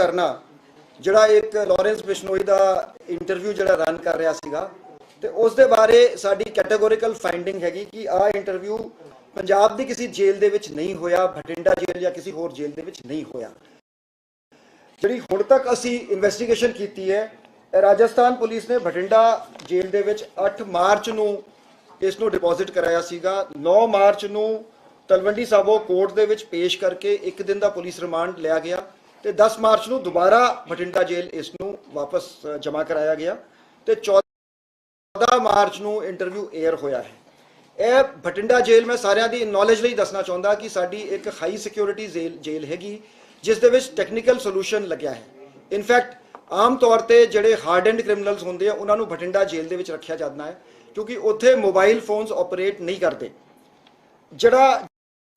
करना जिहड़ा एक लॉरेंस बिश्नोई का इंटरव्यू जिहड़ा रन कर रहा सीगा ते उस दे बारे साडी कैटेगोरिकल फाइंडिंग हैगी कि आ इंटरव्यू पंजाब की किसी जेल दे विच नहीं होया, भटिंडा जेल या किसी होर जेल दे विच नहीं होया। जिहड़ी हुण तक असी इन्वेस्टिगेशन कीती है, राजस्थान पुलिस ने भटिंडा जेल दे विच 8 मार्च नूं इस नूं डिपॉजिट कराया सीगा। 9 मार्च नूं तलवंडी साबो कोर्ट दे विच पेश करके 1 दिन का पुलिस रिमांड लिया गया तो 10 मार्च नूं दोबारा भटिंडा जेल इस नूं वापस जमा कराया गया तो 14 मार्च नूं इंटरव्यू एयर होया है। यह भटिंडा जेल मैं सारिਆਂ ਦੀ नॉलेज ਲਈ ਦੱਸਣਾ ਚਾਹੁੰਦਾ कि साडी एक हाई सिक्योरिटी जेल हैगी जिस दे विच टैक्नीकल सोल्यूशन लग्या है। इनफैक्ट आम तौर पर ਜਿਹੜੇ हार्डनड क्रिमिनल्स होंगे उन्होंने भटिंडा जेल ਦੇ ਵਿੱਚ ਰੱਖਿਆ ਜਾਂਦਾ है क्योंकि ਉੱਥੇ मोबाइल फोन्स ऑपरेट नहीं करते। ਜਿਹੜਾ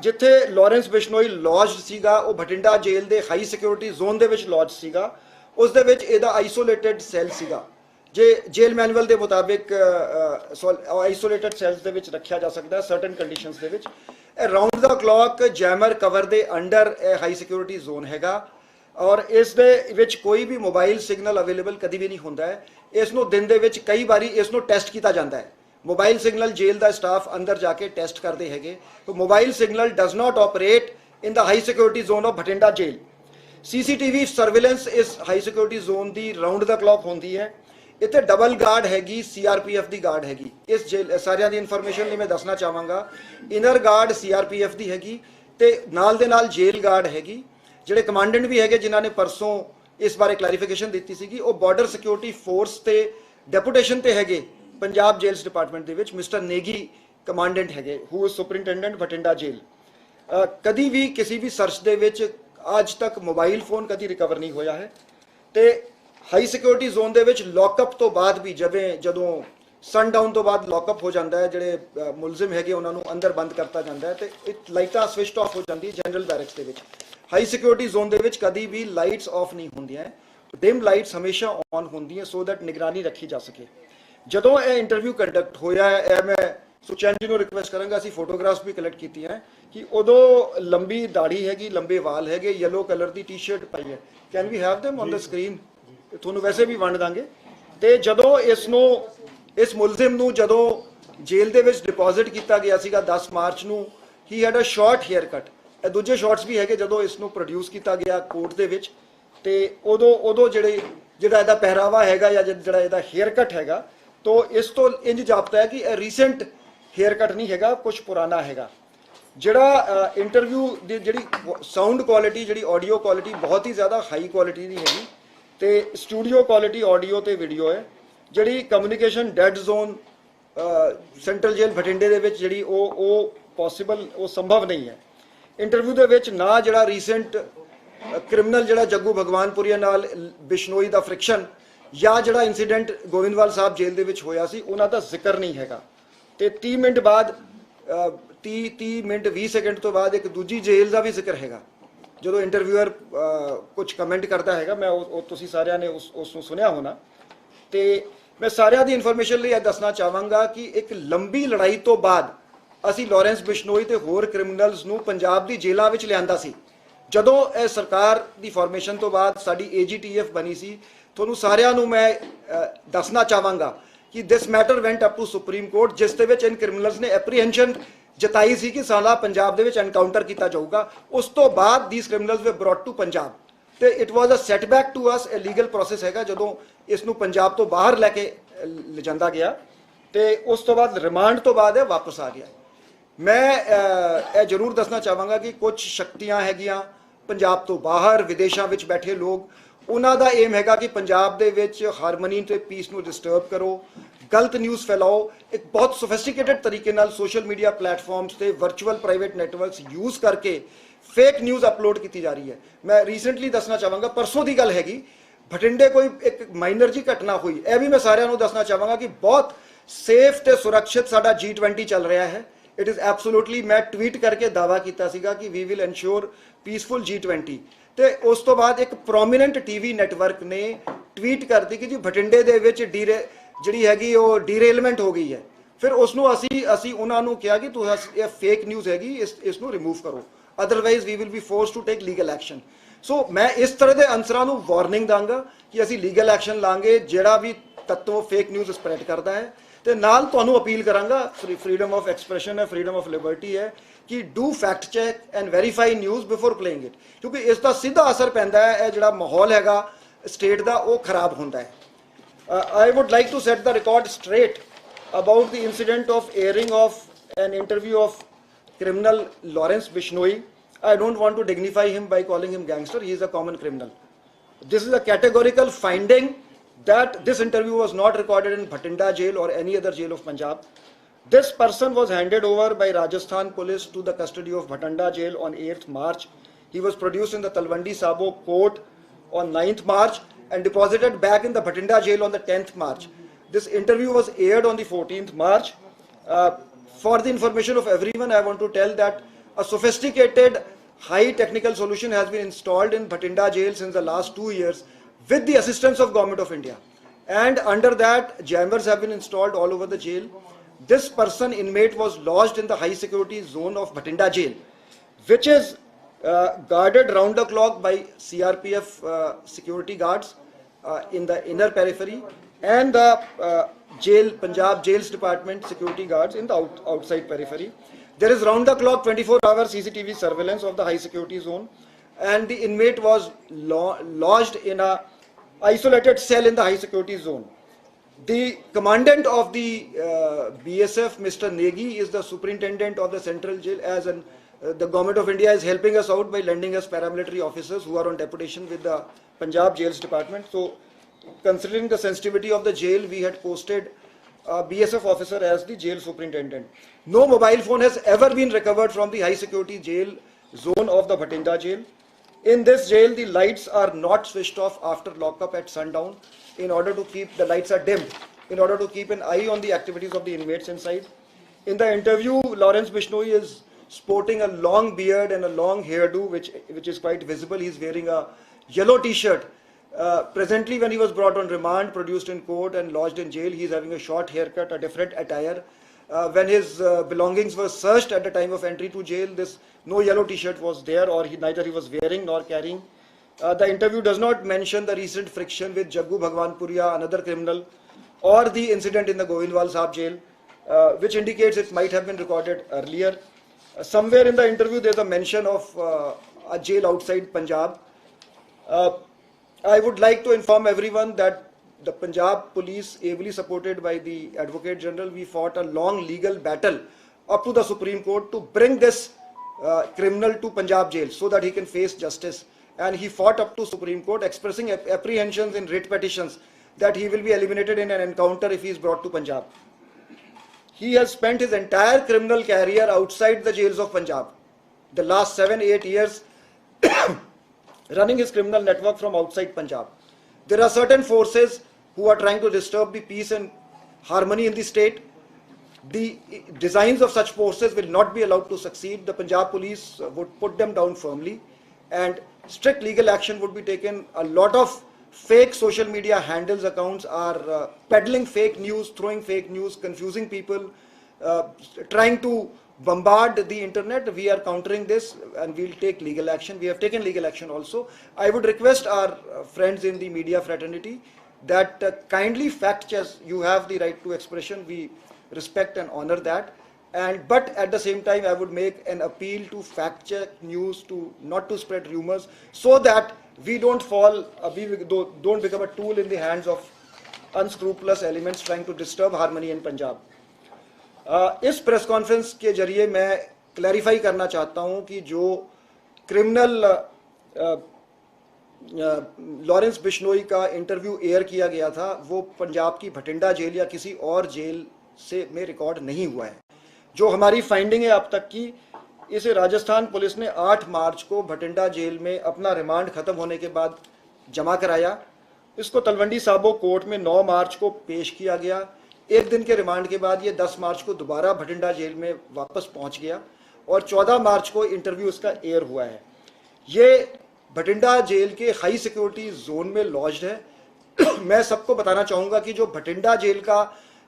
जिथे लॉरेंस बिश्नोई लॉज सीगा वो भटिंडा जेल के हाई सिक्योरिटी जोन के लॉज सीगा, उस दे विच इहदा आइसोलेटेड सैल सीगा जे जेल मैनुअल के मुताबिक आइसोलेटेड सैल्स दे विच रखा जा सकता है certain conditions they which. Round the clock jammer cover के अंडर हाई सिक्योरिटी जोन हैगा और इस दे विच कोई भी मोबाइल सिग्नल अवेलेबल कभी भी नहीं होंदा है। इसनूं दिन दे विच कई बारी इसनूं टेस्ट किया जाता है। मोबाइल सिग्नल जेल का स्टाफ अंदर जाके टेस्ट करते हैं तो mobile signal does not operate in the high security zone of Bathinda jail. CCTV surveillance इस हाई सिक्योरिटी जोन की राउंड द क्लॉक होंदी है। इतने डबल गार्ड हैगी, CRPF की गार्ड हैगी। इस जेल सारिया की इन्फॉर्मेशन लिए मैं दसना चाहवागा, इनर गार्ड CRPF की हैगी ते नाल दे नाल जेल गार्ड हैगी। जिहड़े कमांडेंट भी है जिन्होंने परसों इस बारे क्लैरिफिकेशन दी सी वो बॉर्डर सिक्योरिटी फोर्स के डेपूटेशन ते हैगे पंजाब जेल्स डिपार्टमेंट दे विच मिस्टर नेगी कमांडेंट हैगे who is superintendent Bathinda jail. कभी भी किसी भी सर्च दे विच आज तक मोबाइल फोन कभी रिकवर नहीं होया है तो हाई सिक्योरिटी जोन दे विच लॉकअप तो बाद भी जदों सनडाउन तो बाद लॉकअप हो जाता है, जिहड़े मुलजिम हैगे उन्होंने अंदर बंद करता जाता है तो लाइटां स्विच ऑफ हो जाती है जनरल बैरक्स दे विच। हाई सिक्योरिटी जोन दे विच कभी भी लाइट्स ऑफ नहीं होंदियां, डिम लाइट्स हमेशा ऑन होंदियां सो दैट निगरानी रखी जा सके। जदों यह इंटरव्यू कंडक्ट होया है मैं सुचैन जी को रिक्वेस्ट करांगा, असीं फोटोग्राफ्स भी कलैक्ट की हैं कि उदों लंबी दाढ़ी हैगी, लंबे वाल हैगे, येलो कलर की टी-शर्ट पाई है। Can we have them on the screen? तुहानूं वैसे भी वंड दांगे। तो जदों इस मुलजिम नूं जदों जेल दे विच डिपॉजिट किया गया सीगा 10 मार्च नूं, he had a short haircut. दूजे शॉर्ट्स भी है जदों इसनूं प्रोड्यूस किया गया कोर्ट दे विच ते उदों जिहड़ा इहदा पहरावा हैगा या जिहड़ा इहदा हेयर कट हैगा तो इस तो इंज जापता है कि रीसेंट हेयर कट नहीं हैगा, कुछ पुराना हैगा। जिहड़ा इंटरव्यू दी जिहड़ी साउंड क्वालिटी जिहड़ी ऑडियो क्वालिटी बहुत ही ज़्यादा हाई क्वालिटी दी हैगी ते स्टूडियो क्वालिटी ऑडियो ते वीडियो है। जिहड़ी communication dead zone central jail भटिंडे दे विच जिहड़ी ओ पॉसिबल वो संभव नहीं है। इंटरव्यू दे विच ना जिहड़ा रीसेंट क्रिमिनल जिहड़ा जग्गू भगवानपुरिया नाल बिश्नोई दा फ्रिक्शन या जिहड़ा इंसीडेंट गोविंदवाल साहब जेल दे विच होया सी उन्हां दा जिक्र नहीं हैगा। ते 30 मिनट बाद 30 मिनट 20 सेकंड तो बाद एक दूजी जेल का भी जिक्र हैगा जो इंटरव्यूअर कुछ कमेंट करता है। मैं तुसीं सारिਆਂ ने उसनूं सुनिया होना। तो मैं सारिਆਂ दी इन्फॉर्मेशन लिए दसना चाहांगा कि एक लंबी लड़ाई तो बाद असी लॉरेंस बिश्नोई ते होर क्रिमिनल्स नूं पंजाब दी जेलां विच लिआंदा सी। जदों इह सरकार दी फॉर्मेशन तो बाद साडी AGTF बनी सी, तुहानूं सारिਆਂ नूं मैं दसना चाहांगा कि this matter went up to supreme court जिस दे विच इन क्रिमिनल्स ने एप्रीहेंशन जताई सी कि साला पंजाब दे विच एनकाउंटर किया जाऊगा। उस तो बाद these criminals we brought to Punjab तो it was a setback to us. A legal process हैगा जदों इसनूं पंजाब तो बाहर लैके लिजांदा गया तो उस तो बाद रिमांड तो बाद वापस आ गया। मैं जरूर दसना चाहांगा कि कुछ शक्तियां हैगियां पंजाब तो बाहर विदेशों में बैठे लोग, उन्हों का एम हैगा कि पंजाब दे विच हारमनी ते पीस नूं डिस्टर्ब करो, गलत न्यूज़ फैलाओ। एक बहुत सोफिस्टिकेटेड तरीके नाल सोशल मीडिया प्लेटफॉर्म्स ते वर्चुअल प्राइवेट नैटवर्क्स यूज़ करके फेक न्यूज़ अपलोड की जा रही है। मैं रीसेंटली दसना चाहांगा, परसों की गल हैगी, भटिंडे कोई एक माइनर जी घटना हुई। यह भी मैं सारिਆਂ नूं दसना चाहांगा कि बहुत सेफ ते सुरक्षित साडा G20 चल रहा है। इट इज़ एब्सोल्यूटली, मैं ट्वीट करके दावा किया सीगा कि we will ensure peaceful G20। तो उस तो बाद एक प्रोमीनेंट TV नेटवर्क ने ट्वीट कर दी कि जी भटिंडे दे विच जिहड़ी हैगी वो डीरेलमेंट हो गई है। फिर उसनूं असी उन्हां नूं कहा कि तुसीं फेक न्यूज़ हैगी, इसनूं रिमूव करो, otherwise we will be force to take legal action. So ਮੈਂ ਇਸ ਤਰ੍ਹਾਂ ਦੇ ਅਨਸਰਾਂ ਨੂੰ ਵਾਰਨਿੰਗ ਦਾਂਗਾ ਕਿ ਅਸੀਂ ਲੀਗਲ ਐਕਸ਼ਨ ਲਾਂਗੇ ਜਿਹੜਾ ਵੀ ਤੱਤਵ ਫੇਕ ਨਿਊਜ਼ ਸਪਰੈਡ ਕਰਦਾ ਹੈ, ਤੇ ਨਾਲ ਤੁਹਾਨੂੰ ਅਪੀਲ ਕਰਾਂਗਾ, ਫਰੀडम ਆਫ ਐਕਸਪ੍ਰੈਸ਼ਨ ਹੈ, ਫਰੀडम ਆਫ ਲਿਬਰਟੀ ਹੈ, ਕਿ do fact check and verify news before playing it, ਕਿਉਂਕਿ ਇਸ ਦਾ ਸਿੱਧਾ ਅਸਰ ਪੈਂਦਾ ਹੈ, ਇਹ ਜਿਹੜਾ ਮਾਹੌਲ ਹੈਗਾ ਸਟੇਟ ਦਾ ਉਹ ਖਰਾਬ ਹੁੰਦਾ ਹੈ। I would like to set the record straight about the incident of airing of an interview of criminal Lawrence Bishnoi. I don't want to dignify him by calling him gangster. He is a common criminal. This is a categorical finding that this interview was not recorded in Bhatinda jail or any other jail of Punjab. This person was handed over by Rajasthan police to the custody of Bhatinda jail on 8th March. He was produced in the Talwandi Sabo court on 9th March and deposited back in the Bhatinda jail on the 10th March. This interview was aired on the 14th March. For the information of everyone, I want to tell that a sophisticated high technical solution has been installed in Bhatinda jail since the last 2 years with the assistance of Government of India. And under that, jammers have been installed all over the jail. This person, inmate, was lodged in the high security zone of Bhatinda jail, which is guarded round the clock by CRPF security guards in the inner periphery, and the jail, Punjab Jails Department security guards in the outside periphery. There is round the clock 24-hour CCTV surveillance of the high security zone, and the inmate was lodged in a isolated cell in the high security zone. The commandant of the BSF, Mr. Negi, is the superintendent of the central jail, as an the Government of India is helping us out by lending us paramilitary officers who are on deputation with the Punjab Jails Department. So, considering the sensitivity of the jail, we had posted a BSF officer as the jail superintendent. No mobile phone has ever been recovered from the high security jail zone of the Bhatinda jail. In this jail, the lights are not switched off after lockup at sundown in order to keep the lights are dimmed, in order to keep an eye on the activities of the inmates inside. In the interview, Lawrence Bishnoi is sporting a long beard and a long hairdo, which is quite visible. He is wearing a yellow t-shirt. Presently, when he was brought on remand, produced in court and lodged in jail, he is having a short haircut, a different attire. When his belongings were searched at the time of entry to jail, no yellow t-shirt was there, or neither he was wearing nor carrying. The interview does not mention the recent friction with Jaggu Bhagwanpuria, another criminal, or the incident in the Govindwal Sahab jail, which indicates it might have been recorded earlier. Somewhere in the interview there is a mention of a jail outside Punjab. I would like to inform everyone that the Punjab police, ably supported by the Advocate General, we fought a long legal battle up to the Supreme Court to bring this criminal to Punjab jail so that he can face justice. And he fought up to Supreme Court, expressing apprehensions in writ petitions that he will be eliminated in an encounter if he is brought to Punjab. He has spent his entire criminal career outside the jails of Punjab, the last 7-8 years running his criminal network from outside Punjab. There are certain forces who are trying to disturb the peace and harmony in the state. The designs of such forces will not be allowed to succeed. The Punjab police would put them down firmly, and strict legal action would be taken. A lot of fake social media handles accounts are peddling fake news, throwing fake news, confusing people, trying to bombard the internet. We are countering this and we'll take legal action. We have taken legal action also. I would request our friends in the media fraternity that kindly fact check. You have the right to expression. We respect and honor that. But at the same time, I would make an appeal to fact check news, not to spread rumors, so that we don't don't become a tool in the hands of unscrupulous elements trying to disturb harmony in Punjab. इस press conference के जरिए मैं clarify करना चाहता हूं कि जो criminal Lawrence Bishnoi का इंटरव्यू एयर किया गया था वो पंजाब की भटिंडा जेल या किसी और जेल से में रिकॉर्ड नहीं हुआ है. जो हमारी फाइंडिंग है अब तक की, इसे राजस्थान पुलिस ने 8 मार्च को भटिंडा जेल में अपना रिमांड खत्म होने के बाद जमा कराया. इसको तलवंडी साबो कोर्ट में 9 मार्च को पेश किया गया. एक दिन के रिमांड के बाद ये 10 मार्च को दोबारा भटिंडा जेल में वापस पहुंच गया और 14 मार्च को इंटरव्यू इसका एयर हुआ है. ये भटिंडा जेल के हाई सिक्योरिटी जोन में लॉज्ड है. मैं सबको बताना चाहूँगा कि जो भटिंडा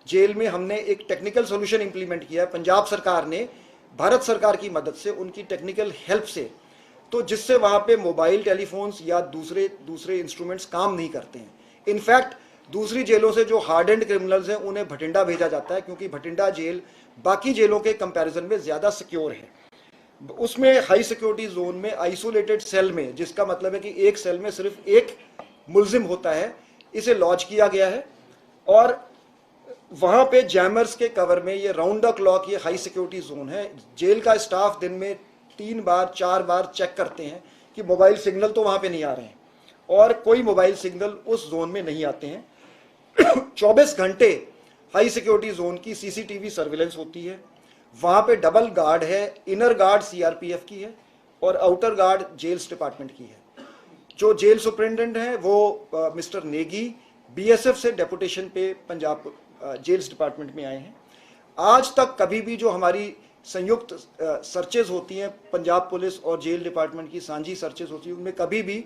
जेल में हमने एक टेक्निकल सोल्यूशन इंप्लीमेंट किया है. पंजाब सरकार ने भारत सरकार की मदद से, उनकी टेक्निकल हेल्प से तो जिससे वहां पे मोबाइल टेलीफोन्स या दूसरे इंस्ट्रूमेंट्स काम नहीं करते हैं। इनफैक्ट दूसरी जेलों से जो हार्डेंड क्रिमिनल्स हैं उन्हें भटिंडा भेजा जाता है, क्योंकि भटिंडा जेल बाकी जेलों के कंपैरिजन में ज़्यादा सिक्योर है। उसमें हाई सिक्योरिटी जोन में आइसोलेटेड सेल में, जिसका मतलब है कि एक सेल में सिर्फ एक मुलजिम होता है, इसे लॉन्च किया गया है। और वहाँ पे जैमर्स के कवर में ये राउंड द क्लॉक ये हाई सिक्योरिटी जोन है। जेल का स्टाफ दिन में 3 बार 4 बार चेक करते हैं कि मोबाइल सिग्नल तो वहाँ पे नहीं आ रहे हैं, और कोई मोबाइल सिग्नल उस जोन में नहीं आते हैं। 24 घंटे हाई सिक्योरिटी जोन की सीसीटीवी सर्विलेंस होती है। वहाँ पे डबल गार्ड है, इनर गार्ड सीआरपीएफ की है और आउटर गार्ड जेल्स डिपार्टमेंट की है। जो जेल सुपरिटेंडेंट है वो मिस्टर नेगी बीएसएफ से डेपुटेशन पे पंजाब जेल्स डिपार्टमेंट में आए हैं। आज तक कभी भी जो हमारी संयुक्त सर्चेज होती हैं, पंजाब पुलिस और जेल डिपार्टमेंट की साझी सर्चेज होती हैं, उनमें कभी भी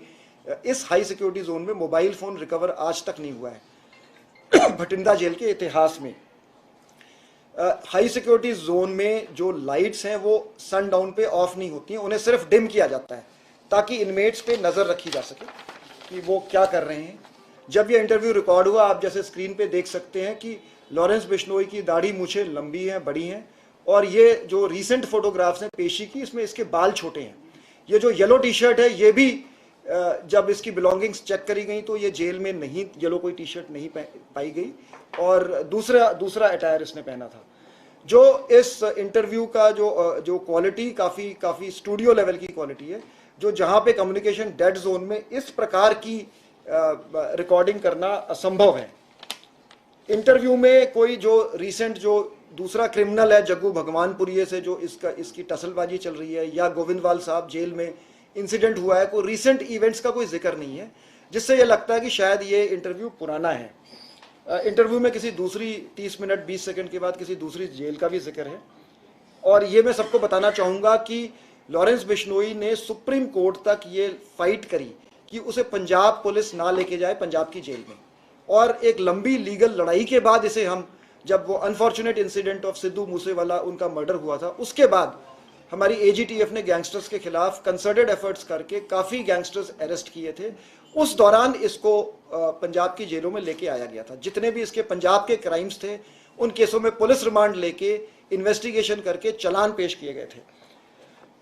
इस हाई सिक्योरिटी जोन में मोबाइल फ़ोन रिकवर आज तक नहीं हुआ है भटिंडा जेल के इतिहास में। हाई सिक्योरिटी जोन में जो लाइट्स हैं वो सनडाउन पे ऑफ नहीं होती हैं, उन्हें सिर्फ डिम किया जाता है ताकि इनमेट्स पे नज़र रखी जा सके कि वो क्या कर रहे हैं। जब ये इंटरव्यू रिकॉर्ड हुआ, आप जैसे स्क्रीन पे देख सकते हैं कि लॉरेंस बिश्नोई की दाढ़ी मूछें लंबी हैं, बड़ी हैं, और ये जो रीसेंट फोटोग्राफ्स हैं पेशी की, इसमें इसके बाल छोटे हैं। ये जो येलो टी शर्ट है, ये भी जब इसकी बिलोंगिंग्स चेक करी गई तो ये जेल में नहीं, येलो कोई टी शर्ट नहीं पाई गई, और दूसरा अटायर इसने पहना था। जो इस इंटरव्यू का जो क्वालिटी काफ़ी स्टूडियो लेवल की क्वालिटी है, जो जहाँ पे कम्युनिकेशन डेड जोन में इस प्रकार की रिकॉर्डिंग करना असंभव है। इंटरव्यू में कोई जो रीसेंट जो दूसरा क्रिमिनल है जग्गू भगवानपुरिये से जो इसकी टसलबाजी चल रही है, या गोविंदवाल साहब जेल में इंसिडेंट हुआ है, कोई रीसेंट इवेंट्स का कोई जिक्र नहीं है, जिससे ये लगता है कि शायद ये इंटरव्यू पुराना है। इंटरव्यू में किसी दूसरी 30 मिनट 20 सेकंड के बाद किसी दूसरी जेल का भी जिक्र है। और ये मैं सबको बताना चाहूँगा कि लॉरेंस बिश्नोई ने सुप्रीम कोर्ट तक ये फाइट करी कि उसे पंजाब पुलिस ना लेके जाए पंजाब की जेल में, और एक लंबी लीगल लड़ाई के बाद इसे हम, जब वो unfortunate incident of Sidhu Moosewala उनका मर्डर हुआ था, उसके बाद हमारी एजीटीएफ ने गैंगस्टर्स के खिलाफ कंसर्टेड एफर्ट्स करके काफ़ी गैंगस्टर्स अरेस्ट किए थे। उस दौरान इसको पंजाब की जेलों में लेके आया गया था। जितने भी इसके पंजाब के क्राइम्स थे, उन केसों में पुलिस रिमांड लेके इन्वेस्टिगेशन करके चलान पेश किए गए थे।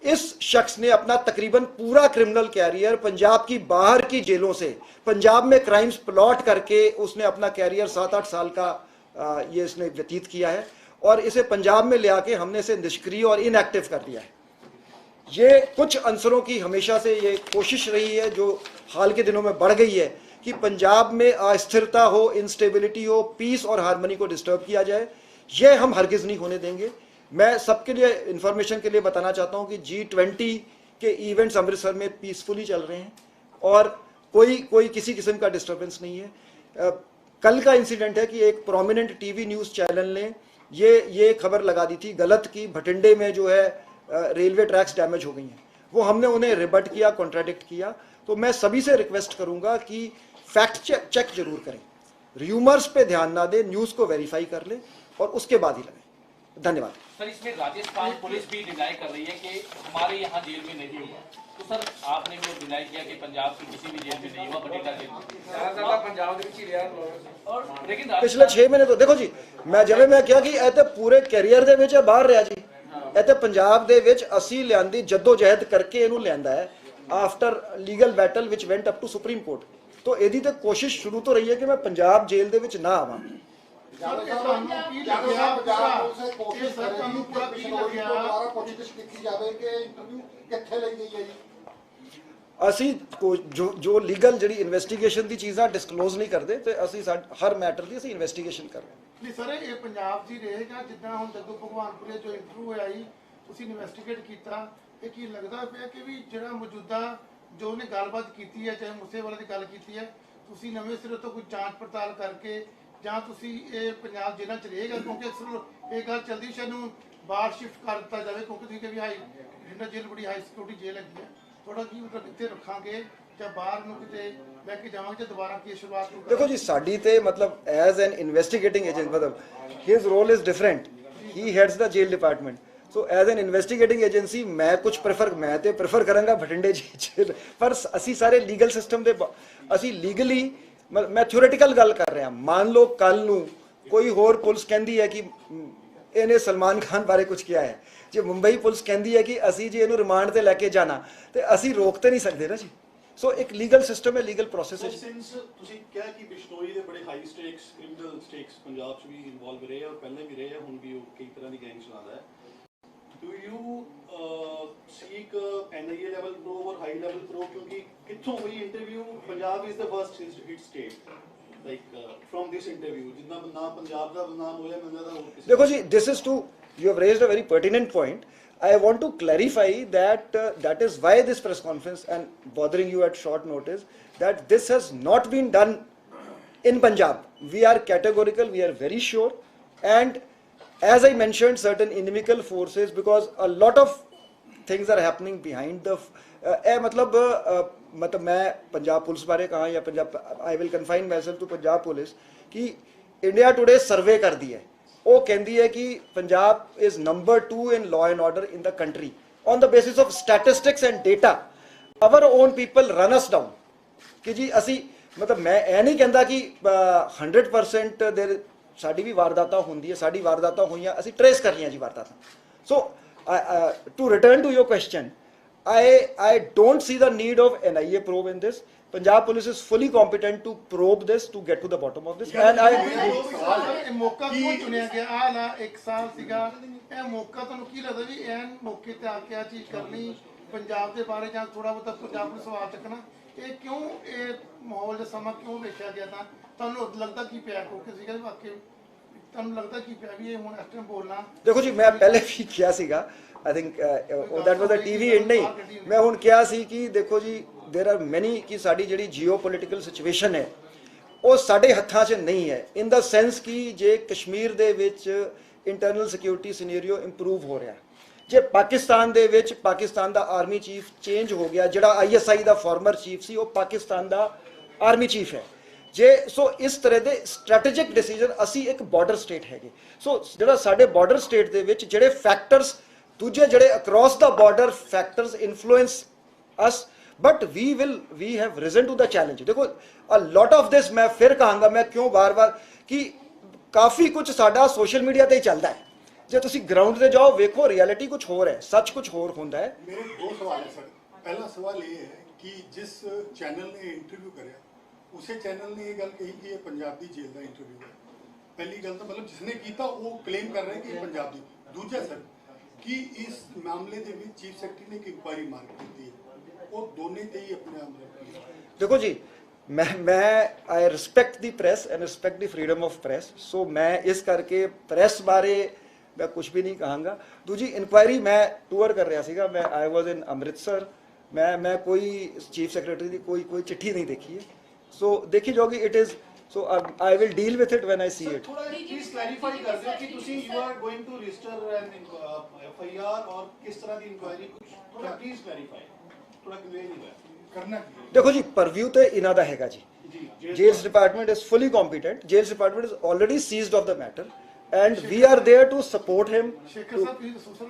इस शख्स ने अपना तकरीबन पूरा क्रिमिनल कैरियर पंजाब की बाहर की जेलों से, पंजाब में क्राइम्स प्लॉट करके उसने अपना कैरियर 7-8 साल का ये इसने व्यतीत किया है, और इसे पंजाब में ले आके हमने इसे निष्क्रिय और इनएक्टिव कर दिया है। ये कुछ अंसरों की हमेशा से ये कोशिश रही है, जो हाल के दिनों में बढ़ गई है, कि पंजाब में अस्थिरता हो, इंस्टेबिलिटी हो, पीस और हार्मनी को डिस्टर्ब किया जाए। ये हम हरगिज़ नहीं होने देंगे। मैं सबके लिए इन्फॉर्मेशन के लिए बताना चाहता हूँ कि G20 के इवेंट्स अमृतसर में पीसफुली चल रहे हैं और कोई किसी किस्म का डिस्टर्बेंस नहीं है। कल का इंसिडेंट है कि एक प्रोमिनेंट टीवी न्यूज़ चैनल ने ये खबर लगा दी थी गलत की भटिंडे में जो है रेलवे ट्रैक्स डैमेज हो गई हैं। वो हमने उन्हें रिबट किया, कॉन्ट्राडिक्ट किया। तो मैं सभी से रिक्वेस्ट करूंगा कि फैक्ट चेक जरूर करें, र्यूमर्स पे ध्यान ना दें, न्यूज़ को वेरीफाई कर लें और उसके बाद ही लगाएं। धन्यवाद। सर, इसमें राजस्थान पुलिस भी डिनाई कर रही है कि हमारे यहाँ जेल में नहीं हुआ, तो सर आपने भी डिनाई किया कि पंजाब की किसी भी जेल में नहीं हुआ, बठिंडा जेल में पंजाब लेकिन पिछले 6 महीने तो देखो जी, मैं क्या कि ਇਹ ਤੇ ਪੂਰੇ ਕੈਰੀਅਰ ਦੇ ਵਿੱਚ ਬਾਹਰ ਰਿਹਾ ਜੀ। ਇਹ ਤੇ ਪੰਜਾਬ ਦੇ ਵਿੱਚ ਅਸੀਂ ਲਿਆਂਦੀ ਜਦੋਜਹਿਦ ਕਰਕੇ ਇਹਨੂੰ ਲਿਆਂਦਾ ਹੈ ਆਫਟਰ ਲੀਗਲ ਬੈਟਲ ਵਿਚ went up to supreme court. तो ਇਹਦੀ ਤੇ ਕੋਸ਼ਿਸ਼ ਸ਼ੁਰੂ ਤੋਂ ਰਹੀ ਹੈ ਕਿ ਮੈਂ ਪੰਜਾਬ ਜੇਲ੍ਹ ਦੇ ਵਿੱਚ ਨਾ ਆਵਾਂ। ਅਸੀਂ ਜੋ ਲੀਗਲ ਜਿਹੜੀ ਇਨਵੈਸਟੀਗੇਸ਼ਨ ਦੀ ਚੀਜ਼ਾਂ ਡਿਸਕਲੋਜ਼ ਨਹੀਂ ਕਰਦੇ ਤੇ ਅਸੀਂ ਹਰ ਮੈਟਰ ਦੀ ਅਸੀਂ ਇਨਵੈਸਟੀਗੇਸ਼ਨ ਕਰ ਰਹੇ ਹਾਂ। ਨਹੀਂ ਸਰ, ਇਹ ਪੰਜਾਬ 'ਚ ਹੀ ਰਹੇਗਾ ਜਿੱਦਾਂ ਹੁਣ ਜੱਗੂ ਭਗਵਾਨਪੁਰੇ ਜੋ ਇੰਟਰਵਿਊ ਹੋਇਆ ਜੀ, ਤੁਸੀਂ ਇਨਵੈਸਟੀਗੇਟ ਕੀਤਾ, ਇਹ ਕੀ ਲੱਗਦਾ ਪਿਆ ਕਿ ਵੀ ਜਿਹੜਾ ਮੌਜੂਦਾ ਜੋ ਉਹਨੇ ਗੱਲਬਾਤ ਕੀਤੀ ਹੈ, ਚਾਹੇ ਮੂਸੇਵਾਲੇ ਦੀ ਗੱਲ ਕੀਤੀ ਹੈ, ਤੁਸੀਂ ਨਵੇਂ ਸਿਰੇ ਤੋਂ ਕੋਈ ਜਾਂਚ ਪੜਤਾਲ ਕਰਕੇ ਜਾਂ ਤੁਸੀਂ ਇਹ ਪੰਜਾਬ ਜੇਲ੍ਹਾਂ 'ਚ ਰਹੇਗਾ? ਕਿਉਂਕਿ ਅਕਸਰ ਇਹ ਗੱਲ ਚੱਲਦੀ ਸ਼ਾਇਦ ਨੂੰ ਬਾਹਰ ਸ਼ਿਫਟ ਕਰ ਦਿੱਤਾ ਜਾਵੇ, ਕਿਉਂਕਿ ਤੁਸੀਂ ਕਿ ਵੀ ਬਠਿੰਡਾ ਜੇਲ੍ਹ ਬੜੀ ਹਾਈ ਸਿਕਿਉਰਿਟੀ ਜੇਲ੍ਹ ਹੈਗੀ ਹੈ। ਥੋੜਾ ਕੀ ਮਤਲਬ ਇੱਥੇ ਰੱਖਾਂਗੇ ਜਾਂ ਬਾਹਰ ਨੂੰ ਕਿਤੇ ਲੈ ਕੇ ਜਾਵਾਂਗੇ ਜਾਂ ਦੁਬਾਰਾ ਕੀ ਸ਼ੁਰੂਆਤ ਹੋਊਗੀ? देखो जी, साडी ते मतलब एज एन इन्वेस्टिगेटिंग एजेंट मतलब his role is different, he heads the jail department. So as an investigating agency ਮੈਂ ਤੇ ਪ੍ਰੈਫਰ ਕਰਾਂਗਾ ਬਠਿੰਡੇ ਜੇਲ੍ਹ, ਪਰ ਅਸੀਂ ਸਾਰੇ ਲੀਗਲ ਸਿਸਟਮ ਦੇ ਅਸੀਂ ਲੀਗਲੀ ਮੈਂ ਥਿਓਰੇਟੀਕਲ ਗੱਲ ਕਰ ਰਿਹਾ। ਮੰਨ ਲਓ ਕੱਲ ਨੂੰ ਕੋਈ ਹੋਰ ਪੁਲਿਸ ਕਹਿੰਦੀ ਹੈ ਕਿ ਇਹਨੇ ਸਲਮਾਨ ਖਾਨ ਬਾਰੇ ਕੁਝ ਕਿਹਾ ਹੈ, ਜੇ ਮੁੰਬਈ ਪੁਲਿਸ ਕਹਿੰਦੀ ਹੈ ਕਿ ਅਸੀਂ ਜੇ ਇਹਨੂੰ ਰਿਮਾਂਡ ਤੇ ਲੈ ਕੇ ਜਾਣਾ ਤੇ ਅਸੀਂ ਰੋਕ ਤੇ ਨਹੀਂ ਸਕਦੇ ਨਾ ਜੀ। ਸੋ ਇੱਕ ਲੀਗਲ ਸਿਸਟਮ ਹੈ, ਲੀਗਲ ਪ੍ਰੋਸੈਸ ਹੈ। ਸਿੰਸ ਤੁਸੀਂ ਕਿਹਾ ਕਿ ਬਿਸ਼ਨੋਈ ਦੇ ਬੜੇ high stakes criminal stakes Punjab 'ਚ ਵੀ ਇਨਵੋਲਵ ਰਹੇ ਆ ਔਰ ਪਹਿਲੇ ਵੀ ਰਹੇ ਆ, ਹੁਣ ਵੀ ਉਹ ਕਈ ਤਰ੍ਹਾਂ ਦੀ ਗੈਂਗ ਚਲਾਉਂਦਾ ਹੈ। Do you seek NIA level probe ਔਰ ਹਾਈ ਲੈਵਲ ਪ੍ਰੋਬ, ਕਿਉਂਕਿ ਕਿੱਥੋਂ ਹੋਈ interview? Punjab is the first hit state like from this interview, ਜਿੰਨਾ ਨਾਮ ਪੰਜਾਬ ਦਾ ਨਾਮ ਹੋਇਆ ਮੈਨੂੰ ਲੱਗਦਾ ਹੋਰ ਕਿਸੇ। ਦੇਖੋ ਜੀ, this is to, you have raised a very pertinent point. I want to clarify that that is why this press conference and bothering you at short notice, that this has not been done in Punjab. We are categorical, we are very sure, and as I mentioned, certain inimical forces, because a lot of things are happening behind the मतलब मैं Punjab police बारे कहा या Punjab, I will confine myself to Punjab police कि India Today survey कर दी है, वो कहती है कि Punjab is number 2 in law and order in the country on the basis of statistics and data. Our own people run us down कि जी असी मतलब मैं ये नहीं कहता कि 100% देर साड़ी भी वारदातां होंदी है, साड़ी वारदातां होईयां असी ट्रेस कर रही जी वारदातां। So to return to your question, I don't see the need of NIA probe in this. Punjab police is fully competent to probe this, to get to the bottom of this. And ਇਹ ਮੌਕਾ ਕਿਉਂ ਚੁਣਿਆ ਗਿਆ? ਆਹ ਲਾ 1 ਸਾਲ ਸੀਗਾ, ਇਹ ਮੌਕਾ ਤੁਹਾਨੂੰ ਕੀ ਲੱਗਦਾ ਵੀ ਐਨ ਮੌਕੇ ਤੇ ਆ ਕੇ ਆ ਚੀਜ਼ ਕਰਨੀ ਪੰਜਾਬ ਦੇ ਬਾਰੇ ਜਾਂ ਥੋੜਾ ਬਹੁਤਾ ਪੰਜਾਬ ਨੂੰ ਸਵਾਲ ਚੱਕਣਾ, ਇਹ ਕਿਉਂ ਇਹ ਮਾਹੌਲ ਦਾ ਸਮਾਂ ਕਿਉਂ ਵੇਖਿਆ ਗਿਆ? ਤਾਂ ਤੁਹਾਨੂੰ ਲੱਗਦਾ ਕੀ ਪਿਆ ਕੋਕੇ ਸੀਗਾ ਵਾਕਈ, ਤੁਹਾਨੂੰ ਲੱਗਦਾ ਕੀ ਪਿਆ ਵੀ ਇਹ ਹੁਣ ਇਸ ਟਾਈਮ ਬੋਲਣਾ? देखो जी, मैं पहले भी किया सीगा, I think that was the TV and नहीं, मैं ਹੁਣ ਕਿਹਾ ਸੀ ਕਿ ਦੇਖੋ ਜੀ देयर आर मैनी कि ਸਾਡੀ ਜਿਹੜੀ ਜੀਓਪੋਲਿਟੀਕਲ ਸਿਚੁਏਸ਼ਨ ਹੈ ਉਹ ਸਾਡੇ ਹੱਥਾਂ 'ਚ ਨਹੀਂ ਹੈ, ਇਨ ਦਾ ਸੈਂਸ ਕਿ ਜੇ ਕਸ਼ਮੀਰ ਦੇ ਵਿੱਚ ਇੰਟਰਨਲ ਸਿਕਿਉਰਿਟੀ ਸਿਨੈਰੀਓ ਇੰਪਰੂਵ ਹੋ ਰਿਹਾ, ਜੇ ਪਾਕਿਸਤਾਨ ਦੇ ਵਿੱਚ ਪਾਕਿਸਤਾਨ ਦਾ ਆਰਮੀ ਚੀਫ ਚੇਂਜ ਹੋ ਗਿਆ, ਜਿਹੜਾ ISI ਦਾ ਫਾਰਮਰ ਚੀਫ ਸੀ ਉਹ ਪਾਕਿਸਤਾਨ ਦਾ ਆਰਮੀ ਚੀਫ ਹੈ, ਜੇ ਸੋ ਇਸ ਤਰ੍ਹਾਂ ਦੇ ਸਟ੍ਰੈਟੇਜਿਕ ਡਿਸੀਜਨ, ਅਸੀਂ ਇੱਕ ਬਾਰਡਰ ਸਟੇਟ ਹੈਗੇ, ਸੋ ਜਿਹੜਾ ਸਾਡੇ ਬਾਰਡਰ ਸਟੇਟ ਦੇ ਵਿੱਚ ਜਿਹੜੇ ਫੈਕਟਰਸ ਦੂਜੇ ਜਿਹੜੇ across the border factors influence us, but we have reason to the challenge. देखो अ लॉट ऑफ दिस, मैं फिर कहांगा, मैं क्यों बार बार कि काफ़ी कुछ साडा सोशल मीडिया ते ही चलता है, जे तुसी ग्राउंड ते जाओ वेखो रियलिटी कुछ होर है, सच कुछ होर होंदा है। मेरे 2 सवाल है सर। पहला सवाल ये है कि जिस चैनल ने इंटरव्यू कराया उसे चैनल ने ये गल कही कि ये पंजाब दी जेल का इंटरव्यू है। पहली गल तो मतलब जिसने किया वो क्लेम कर रहे हैं कि पंजाब दी। दूजा सर कि इस मामले दे विच चीफ सैकटरी ने एक इंक्वायरी मांग की है, वो दोनों ते ही अपने आप। देखो जी, मैं I respect the press and respect the freedom of press, so मैं इस करके प्रेस बारे मैं कुछ भी नहीं कहांगा। दूजी इंक्वायरी मैं टूर कर रहा सीगा, मैं आई वॉज इन अमृतसर, मैं कोई चीफ सैकटरी की कोई चिट्ठी नहीं देखी है, सो देखी जाओगी it is, so I will deal with it when I see it. थोड़ा प्लीज क्लैरिफाई कर दो कि तुसी you are going to register an FIR और किस तरह की इंक्वायरी, कुछ थोड़ा प्लीज क्लैरिफाई, थोड़ा क्लियर नहीं हुआ करना। देखो जी, परव्यू तो इन्हां दा हैगा जी, jails department is fully competent, jails department is already seized of the matter and we are there to support him. Shekhar Sahib ਤੁਸੀਂ ਦੱਸੋ ਸਰ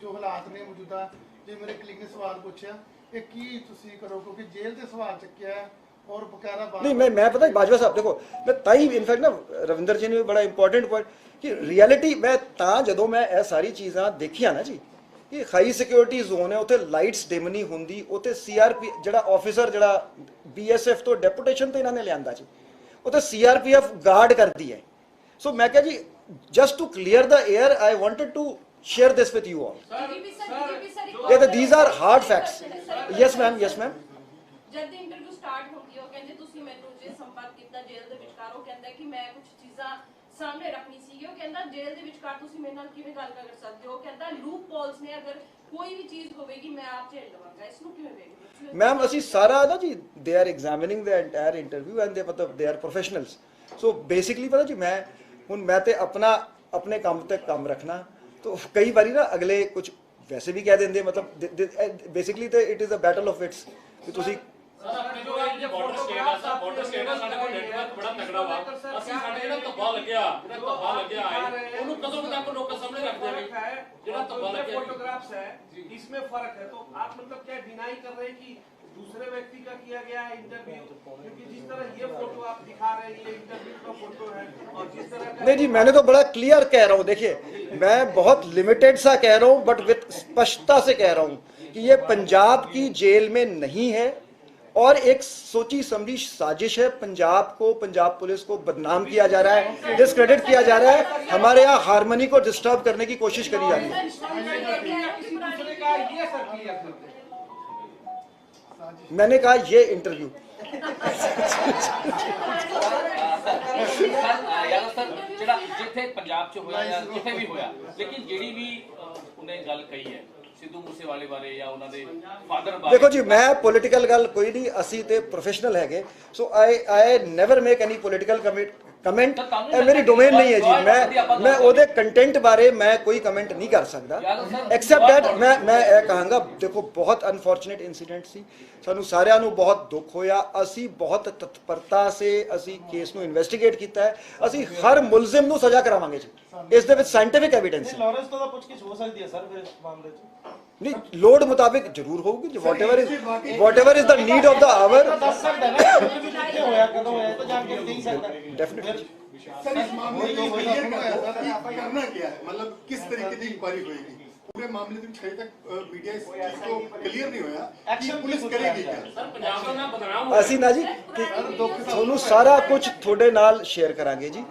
ਜੋ ਹਾਲਾਤ ਨੇ ਮੌਜੂਦਾ, ਜੇ ਮੇਰੇ ਕਲੀਗ ਨੇ ਸਵਾਲ ਪੁੱਛਿਆ ਇਹ ਕੀ ਤੁਸੀਂ ਕਰੋ, ਕਿਉਂਕਿ ਜੇਲ੍ਹ ਦੇ ਸਵਾਲ ਚੱਕਿਆ ਹੈ और बकायदा नहीं मैं पता है बाजवा साहब, देखो मैं ताई इनफैक्ट ना रविंदर जी ने बड़ा इंपॉर्टेंट पॉइंट कि रियलिटी मैं तां जदों मैं ये सारी चीज़ां देखियां ना जी कि हाई सिक्योरिटी जोन है, उत्थे लाइट्स डिम नहीं होंदी, उत्थे CRP जिहड़ा ऑफिसर जिहड़ा BSF तो डेपुटेशन तो इन्होंने लियांदा जी, उत्थे CRPF गार्ड करती है। सो मैं कहा जी just to clear the air I wanted to share this with you all, these are hard facts. Yes ma'am, yes ma'am. जब इंटरव्यू स्टार्ट हो गया कहंदे ਤੁਸੀਂ ਮੈਨੂੰ ਜੇ ਸੰਪਰਕ ਕੀਤਾ ਜੇਲ੍ਹ ਦੇ ਵਿਚਕਾਰ, ਉਹ ਕਹਿੰਦਾ ਕਿ ਮੈਂ ਕੁਝ ਚੀਜ਼ਾਂ ਸਾਹਮਣੇ ਰੱਖਣੀ ਸੀ, ਉਹ ਕਹਿੰਦਾ ਜੇਲ੍ਹ ਦੇ ਵਿਚਕਾਰ ਤੁਸੀਂ ਮੇਰੇ ਨਾਲ ਕਿਵੇਂ ਗੱਲ ਕਰ ਸਕਦੇ ਹੋ, ਉਹ ਕਹਿੰਦਾ ਲੂਪ ਹੋਲਸ ਨੇ, ਅਗਰ ਕੋਈ ਵੀ ਚੀਜ਼ ਹੋਵੇਗੀ ਮੈਂ ਆਪ ਝੇਲ ਲਵਾਂਗਾ, ਇਸ ਨੂੰ ਕਿਵੇਂ ਵੇਖਦੇ ਹੋ? ਮੈਮ ਅਸੀਂ ਸਾਰਾ ਨਾ ਜੀ they are ਐਗਜ਼ਾਮਿਨਿੰਗ the entire interview and ਦੇ ਮਤਲਬ they are professionals, so basically ਪਤਾ ਜੀ मैं मैं तो अपने काम तक काम रखना, तो कई बारी ना अगले कुछ वैसे भी कह देंगे, मतलब बेसिकली तो it is a battle of wits कि तुसी ਜੇ ਬਾਰਡਰ ਸਟੇਟ ਆ ਸਰ, ਬਾਰਡਰ ਸਟੇਟ ਆ, ਸਾਡੇ ਕੋਲ ਨੈਟਵਰਕ ਬੜਾ ਤਕੜਾ ਵਾ। ਅਸੀਂ ਸਾਡੇ ਜਿਹੜਾ ਧੱਬਾ ਲੱਗਿਆ ਹੈ ਉਹਨੂੰ ਕਦੋਂ ਤੱਕ ਲੋਕਾਂ ਸਾਹਮਣੇ ਰੱਖ ਦੇਵੇ ਜਿਹੜਾ ਧੱਬਾ ਲੱਗਿਆ। फोटोग्राफ्स है, इसमें फर्क है। तो आप मतलब क्या डिनाई कर रहे हैं कि दूसरे व्यक्ति का किया गया है इंटरव्यू? क्योंकि जिस तरह ये फोटो आप दिखा रहे हैं ये इंटरव्यू का फोटो है, और जिस तरह का नहीं जी, मैंने तो बड़ा क्लियर कह रहा हूँ। देखिए, मैं बहुत लिमिटेड सा कह रहा हूँ, बट विद स्पष्टता से कह रहा हूँ कि ये पंजाब की जेल में नहीं है और एक सोची समझी साजिश है। पंजाब को, पंजाब पुलिस को बदनाम किया जा रहा है, डिस्क्रेडिट किया जा रहा है, हमारे यहाँ हारमोनी को डिस्टर्ब करने की कोशिश करी जा रही है। किसी दूसरे का ये सर क्लियर करते हैं। मैंने कहा ये इंटरव्यू ਯਾਰ ਸਰ ਜਿਹੜਾ ਜਿੱਥੇ ਪੰਜਾਬ 'ਚ ਹੋਇਆ ਜਾਂ ਜਿੱਥੇ ਵੀ ਹੋਇਆ, ਲੇਕਿਨ ਜਿਹੜੀ ਵੀ ਉਹਨੇ ਗੱਲ ਕਹੀ ਹੈ ਸਿੱਧੂ ਮੂਸੇਵਾਲੇ ਬਾਰੇ ਜਾਂ ਉਹਨਾਂ ਦੇ ਫਾਦਰ ਬਾਰੇ। देखो जी, मैं पॉलिटिकल गल कोई नहीं, असी ते प्रोफेशनल हैगे, so I never make any political comment. ਇਹ ਮੇਰੀ ਡੋਮੇਨ ਨਹੀਂ ਹੈ ਜੀ। ਮੈਂ ਉਹਦੇ ਕੰਟੈਂਟ ਬਾਰੇ ਮੈਂ ਕੋਈ ਕਮੈਂਟ ਨਹੀਂ ਕਰ ਸਕਦਾ, ਐਕਸੈਪਟ ਦੈਟ ਮੈਂ ਇਹ ਕਹਾਂਗਾ, ਦੇਖੋ ਬਹੁਤ ਅਨਫੋਰਚੂਨੇਟ ਇਨਸੀਡੈਂਟ ਸੀ, ਸਾਨੂੰ ਸਾਰਿਆਂ ਨੂੰ ਬਹੁਤ ਦੁੱਖ ਹੋਇਆ। ਅਸੀਂ ਬਹੁਤ ਤਤਪਰਤਾ ਸੇ ਅਸੀਂ ਕੇਸ ਨੂੰ ਇਨਵੈਸਟੀਗੇਟ ਕੀਤਾ ਹੈ, ਅਸੀਂ ਹਰ ਮੁਲਜ਼ਮ ਨੂੰ ਸਜ਼ਾ ਕਰਾਵਾਂਗੇ ਜੀ। ਇਸ ਦੇ ਵਿੱਚ ਸਾਇੰਟੀਫਿਕ ਐਵੀਡੈਂਸ ਹੈ। ਲਾਰੈਂਸ ਤੋਂ ਤਾਂ ਪੁੱਛਗਿੱਛ ਹੋ ਸਕਦੀ ਹੈ ਸਰ ਫਿਰ ਇਸ ਮਾਮਲੇ 'ਚ? ਨਹੀਂ, ਲੋੜ ਮੁਤਾਬਿਕ ਜ਼ਰੂਰ ਹੋਊਗੀ, whatever is the need of the hour। ਦੱਸ ਸਕਦਾ ਨਾ ਇੰਟਰਵਿਊ ਕਿੱਥੇ ਹੋਇਆ, ਕਦੋਂ ਹੋਇਆ, ਤਾਂ ਜਾਣਕਾਰੀ ਦੇ ਹੀ ਸਕਦਾ। डेफिनेटली सर इस मामले में क्लियर करना क्या है, मतलब किस तरीके की इंक्वायरी होगी पूरे मामले में? अभी तक मीडिया इस चीज को क्लियर नहीं होया कि पुलिस करेगी क्या। ਸਰ ਪੰਜਾਬ ਦਾ ਨਾਮ ਬਦਨਾਮ ਹੋ ਅਸੀਂ ਨਾ ਜੀ ਤੁਹਾਨੂੰ ਸਾਰਾ ਕੁਝ ਤੁਹਾਡੇ ਨਾਲ ਸ਼ੇਅਰ ਕਰਾਂਗੇ ਜੀ।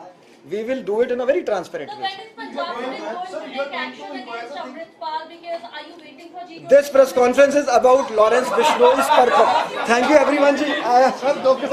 we will do it in a very transparent So way। when is Punjab going to take action against Amritpal? Because are you waiting for G20? This press conference is about Lawrence Bishnoi is perfect. Thank you everyone ji। Sir ਦੁੱਖ